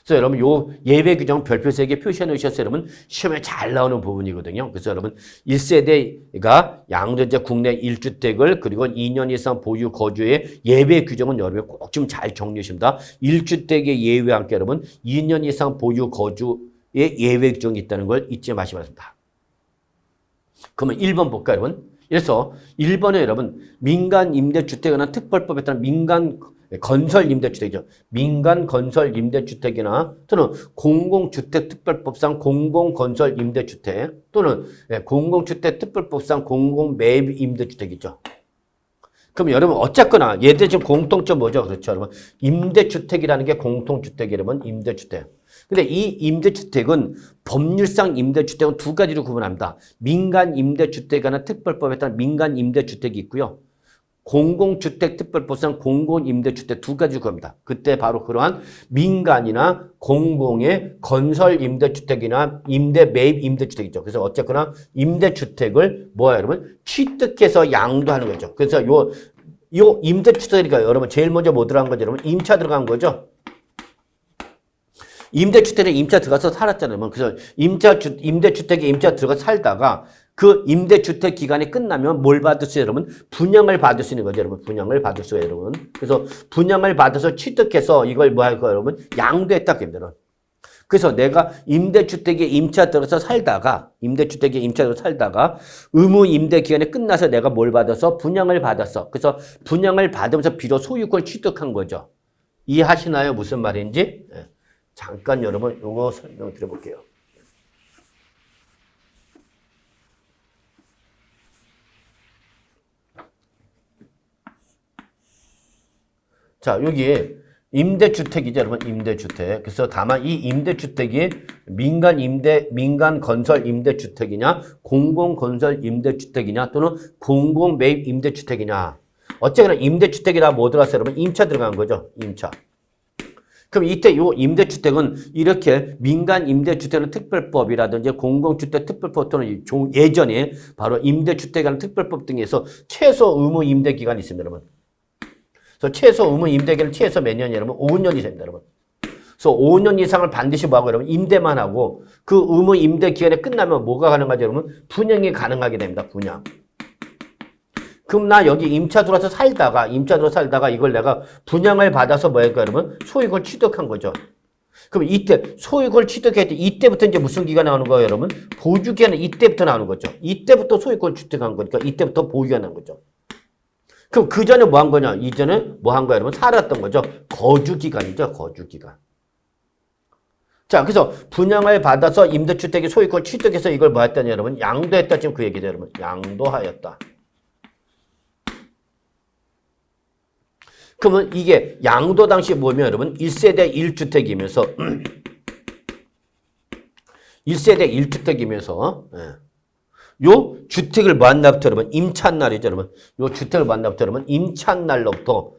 그래서 여러분 요 예외 규정 별표 3개 표시해 놓으셨어요. 여러분 시험에 잘 나오는 부분이거든요. 그래서 여러분 1세대가 양도제 국내 1주택을 그리고 2년 이상 보유 거주의 예외 규정은 여러분 꼭 좀 잘 정리해 주십니다. 1주택의 예외와 함께 여러분 2년 이상 보유 거주의 예외 규정이 있다는 걸 잊지 마시기 바랍니다. 그러면 1번 볼까요, 여러분? 그래서 1번에 여러분 민간 임대주택이나 특별법에 따른 민간 건설 임대주택이죠. 민간 건설 임대주택이나 또는 공공주택 특별법상 공공건설 임대주택 또는 공공주택 특별법상 공공매입 임대주택이죠. 그럼 여러분 어쨌거나 얘들 지금 공통점 뭐죠? 그렇죠, 여러분. 임대주택이라는 게 공통주택이 여러분 임대주택. 근데 이 임대주택은 법률상 임대주택은 두 가지로 구분합니다. 민간 임대주택이나 특별법에 따른 민간 임대주택이 있고요. 공공주택 특별법상 공공임대주택 두 가지 겁니다. 그때 바로 그러한 민간이나 공공의 건설 임대주택이나 임대 매입 임대주택이죠. 그래서 어쨌거나 임대주택을 뭐야 여러분? 취득해서 양도하는 거죠. 그래서 요 임대주택이니까 여러분 제일 먼저 뭐 들어간 거죠? 여러분 임차 들어간 거죠. 임대주택에 임차 들어가서 살았잖아요. 그래서 임대주택에 임차 들어가서 살다가 그 임대주택 기간이 끝나면 뭘 받을 수 있어요, 여러분? 분양을 받을 수 있는 거죠, 여러분. 분양을 받을 수 있어요, 여러분. 그래서 분양을 받아서 취득해서 이걸 뭐 할 거예요, 여러분? 양도했다, 그입니다. 그래서 내가 임대주택에 임차 들어서 살다가, 의무 임대 기간이 끝나서 내가 뭘 받아서? 분양을 받았어. 그래서 분양을 받으면서 비로 소유권을 취득한 거죠. 이해하시나요? 무슨 말인지? 네. 잠깐 여러분, 요거 설명 드려볼게요. 자, 여기 임대주택이죠, 여러분. 임대주택. 그래서 다만 이 임대주택이 민간 건설 임대주택이냐, 공공건설 임대주택이냐, 또는 공공매입 임대주택이냐. 어쨌거나 임대주택이라 뭐 들어갔어요, 여러분? 임차 들어간 거죠, 임차. 그럼 이때 요 임대주택은 이렇게 민간 임대주택은 특별법이라든지 공공주택 특별법 또는 예전에 바로 임대주택이라는 특별법 등에서 최소 의무 임대 기간이 있습니다, 여러분. 그래서 최소 의무 임대기간은 최소 몇 년이에요, 여러분? 5년이 됩니다, 여러분. 그래서 5년 이상을 반드시 뭐하고, 여러분? 임대만 하고 그 의무 임대 기간이 끝나면 뭐가 가능하죠, 여러분? 분양이 가능하게 됩니다, 분양. 그럼 나 여기 임차 들어서 살다가 이걸 내가 분양을 받아서 뭐 할까 여러분? 소유권 취득한 거죠. 그럼 이때 소유권을 취득할 때 이때부터 이제 무슨 기가 나오는 거예요, 여러분? 보유 기간은 이때부터 나오는 거죠. 이때부터 소유권 취득한 거니까 이때부터 보유가 나는 거죠. 그럼 그 전에 뭐 한 거냐? 이전에 뭐 한 거야, 여러분? 살았던 거죠. 거주 기간이죠, 거주 기간. 자, 그래서 분양을 받아서 임대주택의 소유권 취득해서 이걸 뭐 했다냐, 여러분? 양도했다. 지금 그 얘기죠, 여러분. 양도하였다. 그러면 이게 양도 당시 뭐면 여러분? 1세대 1주택이면서 1세대 1주택이면서 요 주택을 만나부터 여러분 임차날이죠, 여러분. 요 주택을 만나부터 여러분 임차날로부터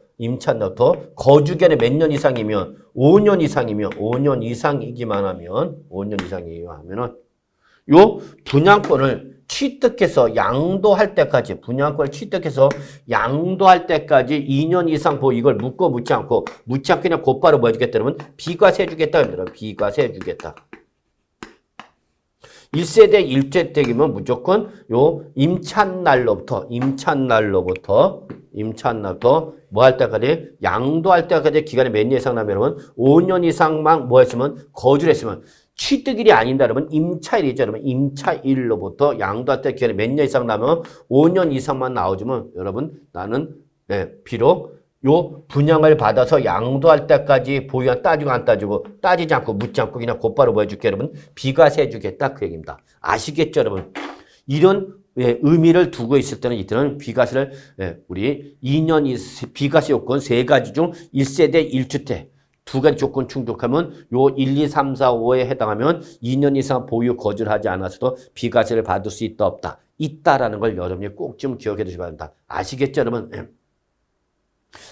거주기간이 몇 년 이상이면 5년 이상이면 5년 이상이기만 하면 5년 이상이기만 하면은 요 분양권을 취득해서 양도할 때까지 분양권을 취득해서 양도할 때까지 2년 이상 이걸 묻지 않고 그냥 곧바로 뭐 해주겠다 그러면 비과세 해주겠다. 여러분 비과세 해주겠다. 1세대 1주택이면 무조건 요 임차날로부터 뭐 할 때까지 양도할 때까지 기간이 몇 년 이상 나면 여러분 5년 이상만 뭐 했으면 거주를 했으면 취득일이 아닌다 여러분 임차일이죠 여러분 임차일로부터 양도할 때 기간이 몇 년 이상 나면 5년 이상만 나오지만 여러분 나는 비록 요 분양을 받아서 양도할 때까지 보유한 따지고 안 따지고 따지지 않고 묻지 않고 그냥 곧바로 뭐 해줄게 여러분 비과세 해주겠다 그 얘기입니다. 아시겠죠 여러분? 이런 의미를 두고 있을 때는 이때는 비과세를 우리 2년 비과세 요건 3가지 중 1세대 1주택 2가지 조건 충족하면 요 1, 2, 3, 4, 5에 해당하면 2년 이상 보유 거주를 하지 않아서도 비과세를 받을 수 있다 없다. 있다라는 걸 여러분이 꼭 좀 기억해 두시기 바랍니다. 아시겠죠 여러분?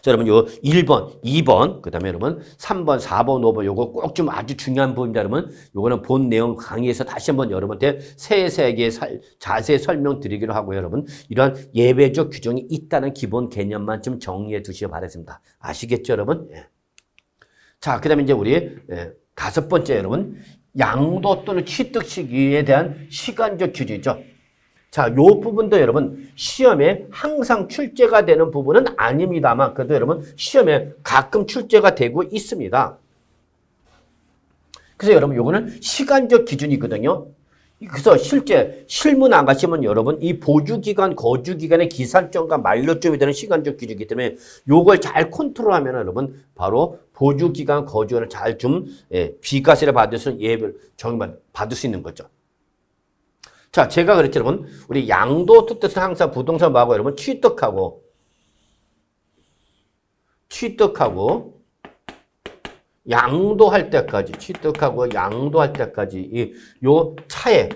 자, 여러분 요 1번, 2번, 그 다음에 여러분 3번, 4번, 5번 요거 꼭 좀 아주 중요한 부분입니다. 여러분 요거는 본 내용 강의에서 다시 한번 여러분한테 세세하게 자세히 설명드리기로 하고요. 여러분 이러한 예외적 규정이 있다는 기본 개념만 좀 정리해 두시기 바랍니다. 아시겠죠 여러분? 자, 그 다음에 이제 우리 5번째 여러분 양도 또는 취득 시기에 대한 시간적 규제죠. 자, 요 부분도 여러분 시험에 항상 출제가 되는 부분은 아닙니다만 그래도 여러분 시험에 가끔 출제가 되고 있습니다. 그래서 여러분 요거는 시간적 기준이거든요. 그래서 실제 실무 나가시면 여러분 이 보주기간, 거주기간의 기산점과 만료점이 되는 시간적 기준이기 때문에 요걸 잘 컨트롤하면 여러분 바로 보주기간, 거주를 잘 좀 비과세를 받을 수 있는 예를 받을 수 있는 거죠. 자, 제가 그랬죠, 여러분. 우리 양도 뜻은 항상 부동산 뭐하고 여러분 취득하고 양도할 때까지 요 차에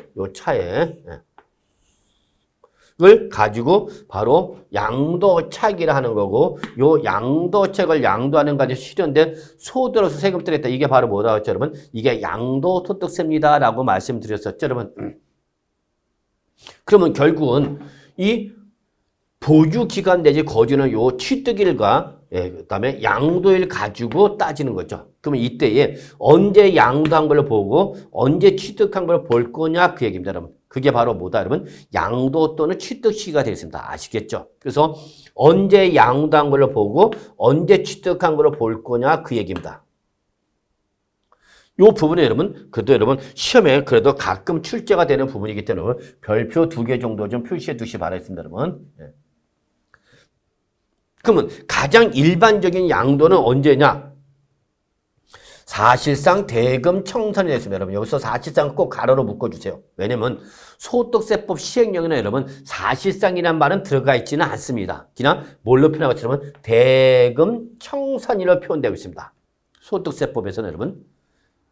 을 가지고 바로 양도차익이라 하는 거고 요 양도차익을 양도하는 가지고 실현된 소득으로서 세금 떼겠다. 이게 바로 뭐라고 했죠, 여러분? 이게 양도소득세입니다라고 말씀드렸었죠, 여러분. 그러면 결국은 이 보유기간 내지 거주는 요 취득일과 그다음에 양도일 가지고 따지는 거죠. 그러면 이때에 언제 양도한 걸 보고 언제 취득한 걸 볼 거냐 그 얘기입니다, 여러분. 그게 바로 뭐다, 여러분? 양도 또는 취득 시기가 되겠습니다. 아시겠죠? 그래서 언제 양도한 걸 보고 언제 취득한 걸 볼 거냐 그 얘기입니다. 요 부분에 여러분, 그래도 여러분, 시험에 그래도 가끔 출제가 되는 부분이기 때문에 별표 2개 정도 좀 표시해 두시기 바라겠습니다, 여러분. 그러면 가장 일반적인 양도는 언제냐? 사실상 대금 청산이 됐습니다, 여러분. 여기서 사실상 꼭 가로로 묶어주세요. 왜냐면 소득세법 시행령에는 여러분 사실상이란 말은 들어가 있지는 않습니다. 그냥 뭘로 표현하고 있냐면 대금 청산이라고 표현되고 있습니다. 소득세법에서는 여러분.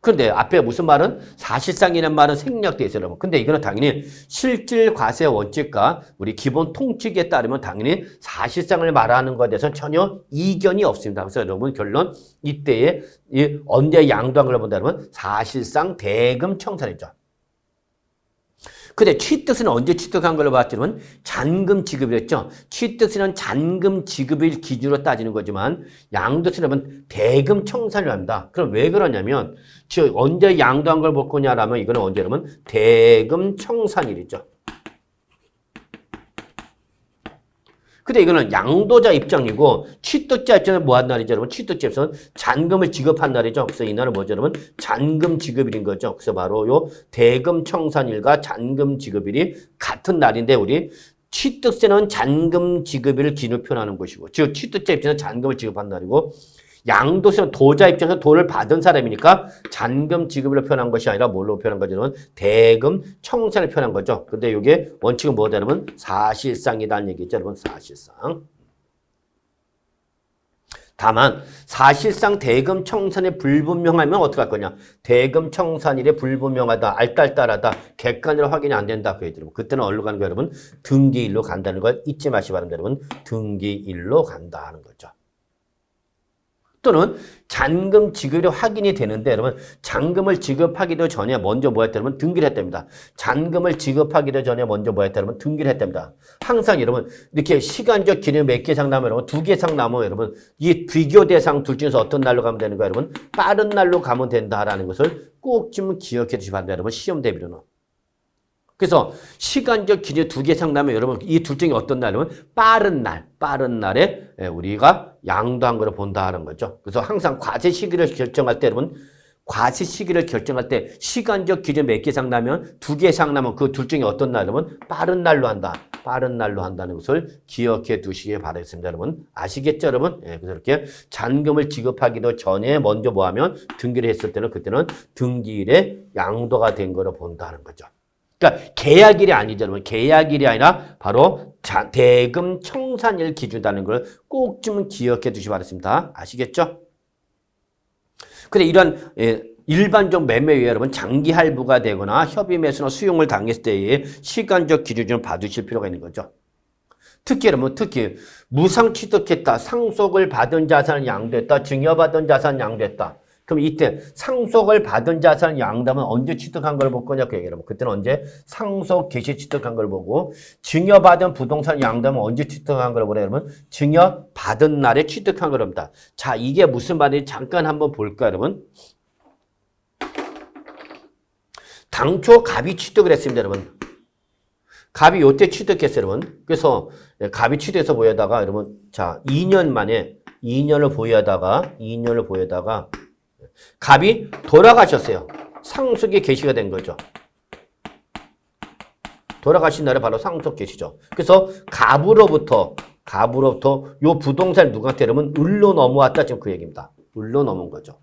그런데 앞에 무슨 말은 사실상이라는 말은 생략되어 있어요, 여러분. 근데 이거는 당연히 실질 과세 원칙과 우리 기본 통칙에 따르면 당연히 사실상을 말하는 것에 대해서는 전혀 이견이 없습니다. 그래서 여러분 결론 이때에 언제 양도한 걸 본다면 사실상 대금 청산이죠. 근데 취득세는 언제 취득한 걸로 봤지만 잔금 지급이랬죠. 취득세는 잔금 지급일 기준으로 따지는 거지만 양도세는 대금 청산을 합니다. 그럼 왜 그러냐면 즉 언제 양도한 걸 볼 거냐라면 이거는 언제냐면 대금 청산일이죠. 근데 이거는 양도자 입장이고 취득자 입장은 뭐 한 날이죠, 여러분? 취득자 입장은 잔금을 지급한 날이죠. 그래서 이 날은 뭐죠, 여러분? 잔금 지급일인 거죠. 그래서 바로 요 대금 청산일과 잔금 지급일이 같은 날인데 우리 취득세는 잔금 지급일을 기준으로 표현하는 것이고, 즉 취득자 입장에서 잔금을 지급한 날이고, 양도세는 도자 입장에서 돈을 받은 사람이니까 잔금 지급으로 표현한 것이 아니라 뭘로 표현한 거죠? 대금 청산을 표현한 거죠. 근데 이게 원칙은 뭐다, 여러분? 사실상이다는 얘기죠, 여러분. 사실상. 다만 사실상 대금 청산이 불분명하면 어떻게 할 거냐? 대금 청산일에 불분명하다, 알딸딸하다, 객관으로 확인이 안 된다. 그 얘기죠. 그때는 어디로 가는 거예요, 여러분? 등기일로 간다는 걸 잊지 마시기 바랍니다, 여러분. 등기일로 간다 하는 거죠. 또는 잔금 지급이 확인이 되는데 여러분 잔금을 지급하기도 전에 먼저 뭐 했다, 여러분? 등기를 했답니다. 잔금을 지급하기도 전에 먼저 뭐 했다, 여러분? 등기를 했답니다. 항상 여러분 이렇게 시간적 기준 몇 개 이상 남으면 여러분 2개 이상 남으면 여러분 이 비교 대상 둘 중에서 어떤 날로 가면 되는 거예요, 여러분? 빠른 날로 가면 된다라는 것을 꼭 좀 기억해 주시기 바랍니다, 여러분. 시험 대비로는. 그래서 시간적 기준 2개 이상 나면 여러분 이 둘 중에 어떤 날이면 빠른 날에 우리가 양도한 거를 본다 하는 거죠. 그래서 항상 과세 시기를 결정할 때 여러분 과세 시기를 결정할 때 시간적 기준 몇 개 이상 나면 2개 이상 나면 그 둘 중에 어떤 날이면 빠른 날로 한다. 빠른 날로 한다는 것을 기억해 두시기 바라겠습니다, 여러분. 아시겠죠, 여러분? 예, 그래서 이렇게 잔금을 지급하기도 전에 먼저 뭐 하면 등기를 했을 때는 그때는 등기일에 양도가 된 거로 본다는 거죠. 그러니까 계약일이 아니죠, 여러분. 계약일이 아니라 바로 대금 청산일 기준이라는 걸 꼭 좀 기억해 두시기 바랍니다. 아시겠죠? 근데 이런 일반적 매매 외에 여러분 장기 할부가 되거나 협의 매수나 수용을 당했을 때의 시간적 기준 좀 봐두실 필요가 있는 거죠. 특히 여러분 무상 취득했다, 상속을 받은 자산을 양도했다, 증여받은 자산을 양도했다. 그럼 이때 상속을 받은 자산을 양도하면 언제 취득한 걸 볼 거냐 그 얘기예요. 그때는 언제 상속 개시 취득한 걸 보고 증여받은 부동산 양도하면 언제 취득한 걸 보래요, 여러분? 증여받은 날에 취득한 거랍니다. 자, 이게 무슨 말인지 잠깐 한번 볼까요, 여러분? 당초 갑이 취득을 했습니다, 여러분. 갑이 요때 취득했어요, 여러분. 그래서 갑이 취득해서 보여다가 여러분 자 2년 만에 2년을 보여다가 갑이 돌아가셨어요. 상속이 개시가 된 거죠. 돌아가신 날에 바로 상속 개시죠. 그래서 갑으로부터 요 부동산을 누구한테 여러분 을로 넘어왔다, 지금 그 얘기입니다. 을로 넘은 거죠.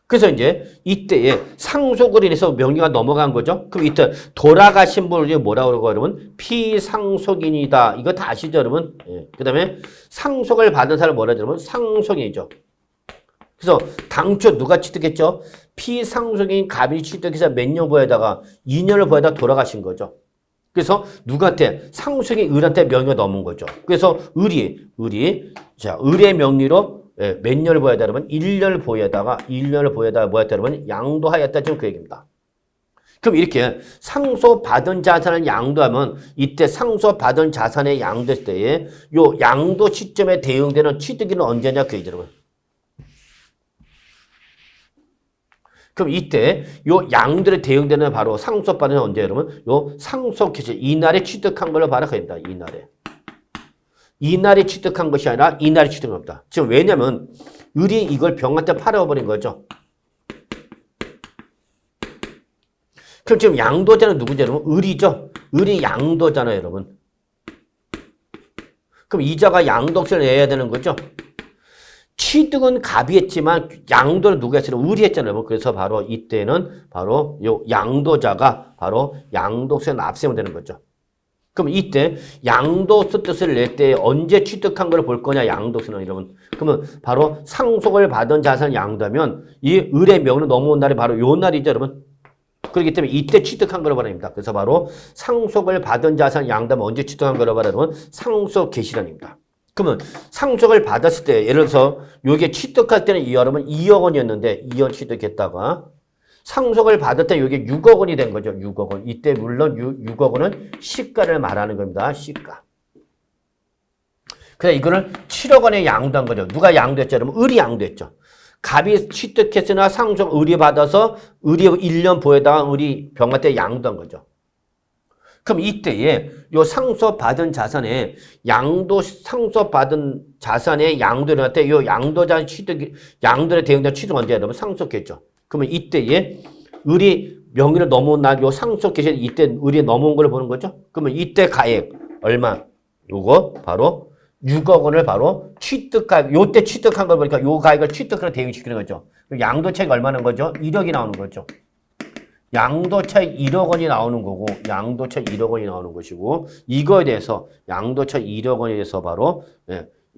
그래서 이제 이때에 상속을 인해서 명의가 넘어간 거죠. 그럼 이때 돌아가신 분을 뭐라고 그러고 여러분? 피상속인이다. 이거 다 아시죠, 여러분? 예. 그 다음에 상속을 받은 사람을 뭐라 하죠, 여러분? 상속인이죠. 그래서 당초 누가 취득했죠? 피상속인 갑이 취득해서 몇 년 보여다가 2년을 보여다 돌아가신 거죠. 그래서 누구한테? 상속인 을한테 명의가 넘은 거죠. 그래서 을의 명의로 몇 년을 보여다 여러분? 1년을 보여다가 뭐였다 여러분? 양도하였다, 지금 그 얘기입니다. 그럼 이렇게 상속받은 자산을 양도하면 이때 상속받은 자산의 양도했을 때에 요 양도 시점에 대응되는 취득일은 언제냐 그 얘기죠, 여러분. 그럼 이때 요 양들에 대응되는 바로 상속받은 언제 여러분? 요 상속 개시 이날에 취득한 걸로 바로 그입니다. 이날에 취득한 것이 아니라 이날에 취득한 겁니다. 지금 왜냐면 을이 이걸 병한테 팔아버린 거죠. 그럼 지금 양도자는 누구죠, 여러분? 을이죠. 을이 양도잖아요, 여러분. 그럼 이자가 양도세를 내야 되는 거죠. 취득은 갑이 했지만 양도는 누가 했어요? 을이 했잖아요. 그래서 바로 이때는 바로 요 양도자가 바로 양도세 납세하면 되는 거죠. 그럼 이때 양도세 뜻을 낼 때 언제 취득한 걸 볼 거냐, 양도세는 여러분. 그러면 바로 상속을 받은 자산을 양도하면 이 을의 명으로 넘어온 날이 바로 요 날이죠, 여러분. 그렇기 때문에 이때 취득한 걸 말합니다. 그래서 바로 상속을 받은 자산을 양도하면 언제 취득한 걸 말하면 상속 개시란입니다. 그러면 상속을 받았을 때 예를 들어서 요게 취득할 때는 여러분 2억 원이었는데 2억 취득했다가 상속을 받을 때 요게 6억 원이 된 거죠. 6억 원. 이때 물론 6억 원은 시가를 말하는 겁니다. 시가. 그래서 이거를 7억 원에 양도한 거죠. 누가 양도했죠? 여러분 을이 양도했죠. 갑이 취득했으나 상속 을이 받아서 을이 1년 보에다가 을이 병한테 양도한 거죠. 그럼 이때에 요 상속받은 자산에 상속받은 자산의 양도한테 요 양도자 취득, 양도에 대응된 취득 언제 하면 상속했죠. 그러면 이때에 을이 명의로 넘어온 날 요 상속 개시 이때 을이 넘어온 걸 보는 거죠. 그러면 이때 가액 얼마? 요거 바로 6억 원을 바로 취득가 요때 취득한 걸 보니까 요 가액을 취득으로 대응시키는 거죠. 양도차익 얼마는 거죠? 1억이 나오는 거죠. 양도차익 1억 원이 나오는 거고 양도차익 1억 원이 나오는 것이고 이거에 대해서 양도차익 1억 원에 대해서 바로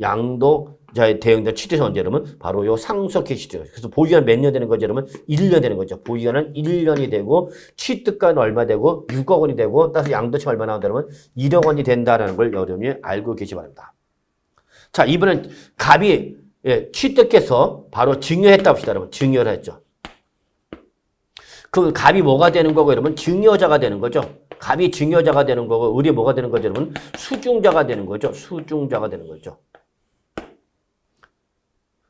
양도자의 대응된 취득은 언제 그러면 바로 요 상속기 시점. 그래서 보유기간 몇 년 되는 거죠? 그러면 1년 되는 거죠. 보유기간은 1년이 되고 취득가는 얼마 되고 6억 원이 되고 따라서 양도차익 얼마 나온다 그러면 1억 원이 된다라는 걸 여러분이 알고 계시 바랍니다. 자, 이번엔 갑이 취득해서 바로 증여했다 봅시다. 여러분 증여를 했죠. 그럼 갑이 뭐가 되는 거고 여러분 증여자가 되는 거죠. 갑이 증여자가 되는 거고 을이 뭐가 되는 거죠 여러분 수중자가 되는 거죠. 수중자가 되는 거죠.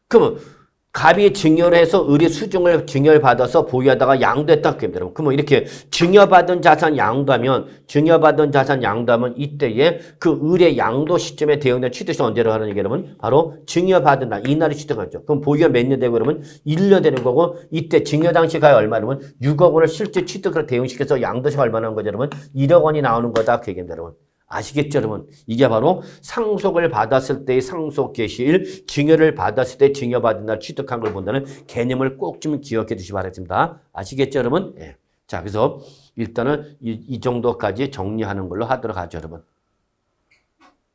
그러면 갑이 증여를 해서 을이 수중을 증여를 받아서 보유하다가 양도했다 그럽니다. 그러면 이렇게 증여받은 자산 양도하면 이때에 그 을의 양도 시점에 대응된 취득이 언제로 하는 얘기냐면 바로 증여받은 날 이날이 취득하죠. 그럼 보유가 몇 년 되고 그러면 1년 되는 거고 이때 증여 당시 가액 얼마냐면 6억 원을 실제 취득으로 대응시켜서 양도시가 얼마 나오는 거죠 여러분 1억 원이 나오는 거다 그 얘기입니다 여러분. 아시겠죠, 여러분? 이게 바로 상속을 받았을 때의 상속 개시일, 증여를 받았을 때 증여받은 날 취득한 걸 본다는 개념을 꼭 좀 기억해 두시기 바랍니다. 아시겠죠, 여러분? 예. 자, 그래서 일단은 이 정도까지 정리하는 걸로 하도록 하죠, 여러분.